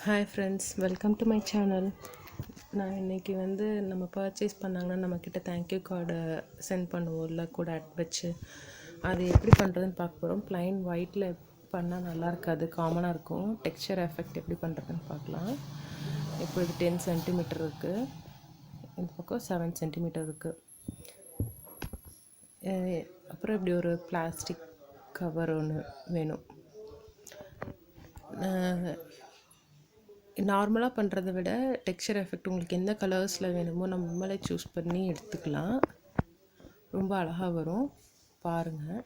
Hi friends, welcome to my channel. நான் இன்றைக்கி நம்ம பர்ச்சேஸ் பண்ணாங்கன்னா நம்மக்கிட்ட தேங்க்யூ கார்டை சென்ட் பண்ணுவோம்ல கூட வச்சு, அது எப்படி பண்ணுறதுன்னு பார்க்க போகிறோம். ப்ளைன் ஒயிட்டில் பண்ணால் நல்லா இருக்காது, காமனாக இருக்கும். டெக்ஸ்சர் எஃபெக்ட் எப்படி பண்ணுறதுன்னு பார்க்கலாம். இப்போ இது 10 சென்டிமீட்டர் இருக்குது, இந்த பக்கம் 7 சென்டிமீட்டர் இருக்குது. அப்புறம் இப்படி ஒரு பிளாஸ்டிக் கவர் ஒன்று வேணும். நார்மலாக பண்ணுறத விட டெக்ஸ்சர் எஃபெக்ட் உங்களுக்கு எந்த கலர்ஸில் வேணுமோ நம்மளே சூஸ் பண்ணி எடுத்துக்கலாம். ரொம்ப அழகாக வரும், பாருங்கள்.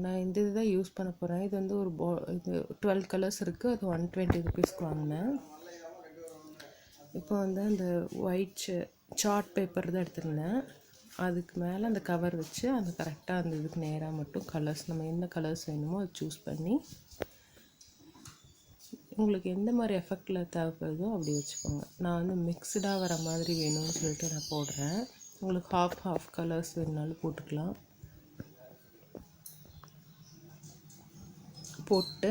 நான் இந்த இதுதான் யூஸ் பண்ண போகிறேன். இது ஒரு இது 12 கலர்ஸ் இருக்குது. அது 120 ருபீஸ்க்கு வாங்கினேன். இப்போ அந்த ஒயிட் சார்ட் பேப்பர் தான் எடுத்துருந்தேன். அதுக்கு மேலே அந்த கவர் வச்சு அந்த கரெக்டாக அந்த இதுக்கு நேராக மட்டும் கலர்ஸ் நம்ம என்ன கலர்ஸ் வேணுமோ அதை சூஸ் பண்ணி, உங்களுக்கு எந்த மாதிரி எஃபெக்டில் தேவைப்படுதோ அப்படி வச்சுக்கோங்க. நான் மிக்ஸ்டாக வர மாதிரி வேணும்னு சொல்லிட்டு நான் போடுறேன். உங்களுக்கு ஹாஃப் கலர்ஸ் வேணுனாலும் போட்டுக்கலாம். போட்டு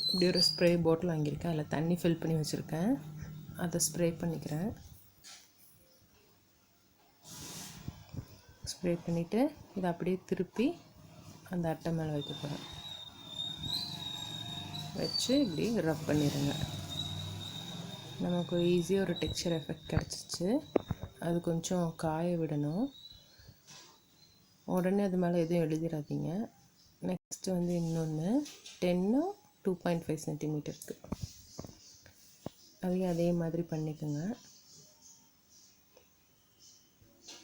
இப்படி ஒரு ஸ்ப்ரே பாட்டில் வாங்கியிருக்கேன், அதில் தண்ணி ஃபில் பண்ணி வச்சுருக்கேன். அதை ஸ்ப்ரே பண்ணிக்கிறேன். ஸ்ப்ரே பண்ணிவிட்டு இதை அப்படியே திருப்பி அந்த அட்டை மேலே வைக்க போகிறேன். வச்சு இப்படி ரப் பண்ணிடுங்க. நமக்கு ஈஸியாக ஒரு டெக்ஸ்சர் எஃபெக்ட் கிடச்சிச்சு. அது கொஞ்சம் காய விடணும். உடனே அது மேலே எதுவும் எழுதிடாதீங்க. நெக்ஸ்ட்டு இன்னொன்று 10 2.5 சென்டிமீட்டருக்கு அதையும் அதே மாதிரி பண்ணிக்கோங்க.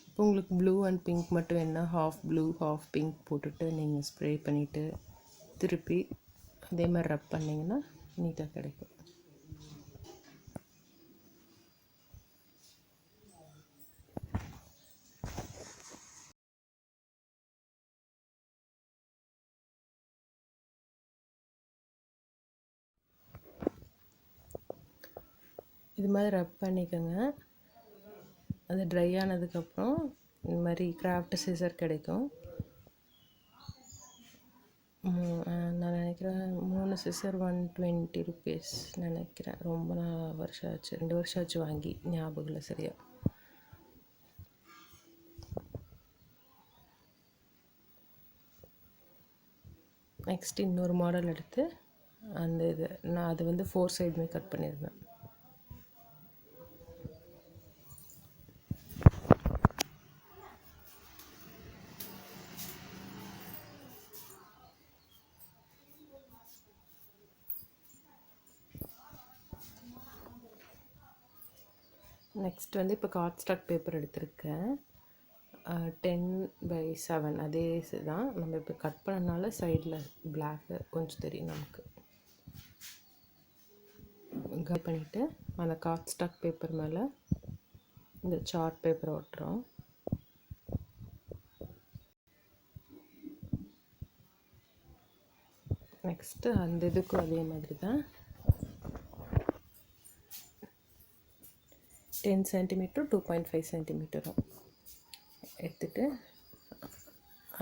இப்போ உங்களுக்கு ப்ளூ அண்ட் பிங்க் மட்டும் வேணுன்னா ஹாஃப் ப்ளூ ஹாஃப் பிங்க் போட்டுட்டு நீங்கள் ஸ்ப்ரே பண்ணிவிட்டு திருப்பி அதே மாதிரி ரப் பண்ணிங்கன்னா நீட்டாக கிடைக்கும். இது மாதிரி ரப் பண்ணிக்கோங்க. அது ட்ரை ஆனதுக்கப்புறம் இந்த மாதிரி கிராஃப்ட் சிசர் கிடைக்கும். நான் நினைக்கிறேன் 3 சிசர் 120 ருபீஸ் நினைக்கிறேன். ரொம்ப வருஷம் ஆச்சு, 2 வருஷம் ஆச்சு வாங்கி, ஞாபகம் இல்லை சரியா. நெக்ஸ்ட் இன்னொரு மாடல் எடுத்து அந்த இது நான் அது 4 சைடுமே கட் பண்ணியிருந்தேன். நெக்ஸ்ட் இப்போ கார்ட்ஸ்டாக் பேப்பர் எடுத்திருக்கேன். 10/7 அதே தான். நம்ம இப்போ கட் பண்ணனால சைடில் பிளாக்கு கொஞ்சம் தெரியும் நமக்கு. கட் பண்ணிவிட்டு அந்த கார்ட்ஸ்டாக் பேப்பர் மேலே இந்த சார்ட் பேப்பரை ஒட்டுறோம். நெக்ஸ்ட்டு அந்த இதுக்கும் அதே மாதிரி தான் 10 சென்டிமீட்டர் 2.5 சென்டிமீட்டரும் எடுத்துகிட்டு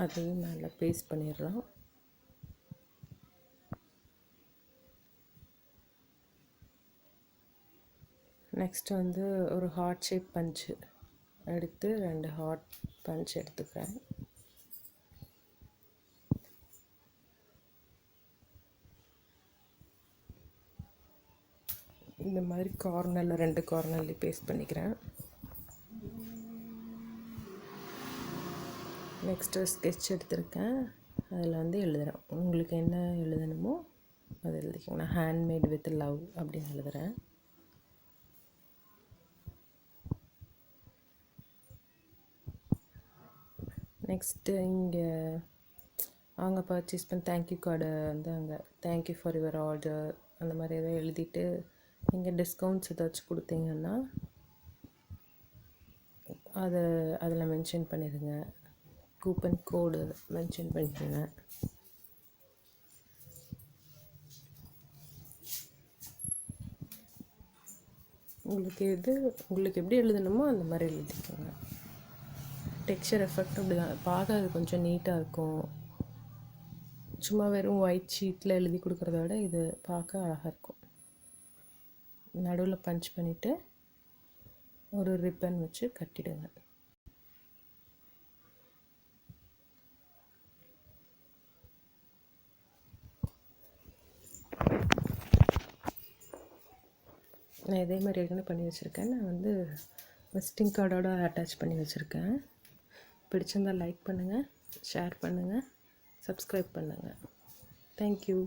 அதையும் மேலே பேஸ்ட் பண்ணிடுறோம். நெக்ஸ்ட்டு ஒரு ஹார்ட் ஷேப் பஞ்சு எடுத்து 2 ஹார்ட் பஞ்ச் எடுத்துக்கிறேன். இந்த மாதிரி கார்னரில் 2 கார்னர்லேயும் பேஸ்ட் பண்ணிக்கிறேன். நெக்ஸ்ட்டு ஸ்கெட்ச் எடுத்திருக்கேன். அதில் எழுதுகிறேன். உங்களுக்கு என்ன எழுதணுமோ அது எழுதிக்கோங்க. நான் ஹேண்ட்மேட் வித் லவ் அப்படின்னு எழுதுகிறேன். நெக்ஸ்ட்டு இங்கே அவங்க பர்ச்சேஸ் பண்ண தேங்க்யூ கார்டை அங்கே தேங்க்யூ ஃபார் யுவர் ஆர்டர் அந்த மாதிரி எதாவது எழுதிட்டு நீங்கள் டிஸ்கவுண்ட்ஸ் ஏதாச்சும் கொடுத்தீங்கன்னா அதில் மென்ஷன் பண்ணிடுங்க. கூப்பன் கோடு மென்ஷன் பண்ணிடுங்க. உங்களுக்கு எப்படி எழுதணுமோ அந்த மாதிரி எழுதிக்கோங்க. டெக்ஸ்சர் எஃபெக்ட் அப்படி தான் பார்க்க அது கொஞ்சம் நீட்டாக இருக்கும். சும்மா வெறும் ஒயிட் ஷீட்டில் எழுதி கொடுக்குறத விட இது பார்க்க அழகாக இருக்கும். நடுவில் பஞ்ச் பண்ணிவிட்டு ஒரு ரிப்பன் வச்சு கட்டிடுங்க. நான் இதே மாதிரி ஏற்கனவே பண்ணி வச்சுருக்கேன். நான் வந்து விசிட்டிங் கார்டோடு அட்டாச் பண்ணி வச்சுருக்கேன். பிடிச்சிருந்தால் லைக் பண்ணுங்கள், ஷேர் பண்ணுங்கள், சப்ஸ்கிரைப் பண்ணுங்கள். தேங்க்யூ.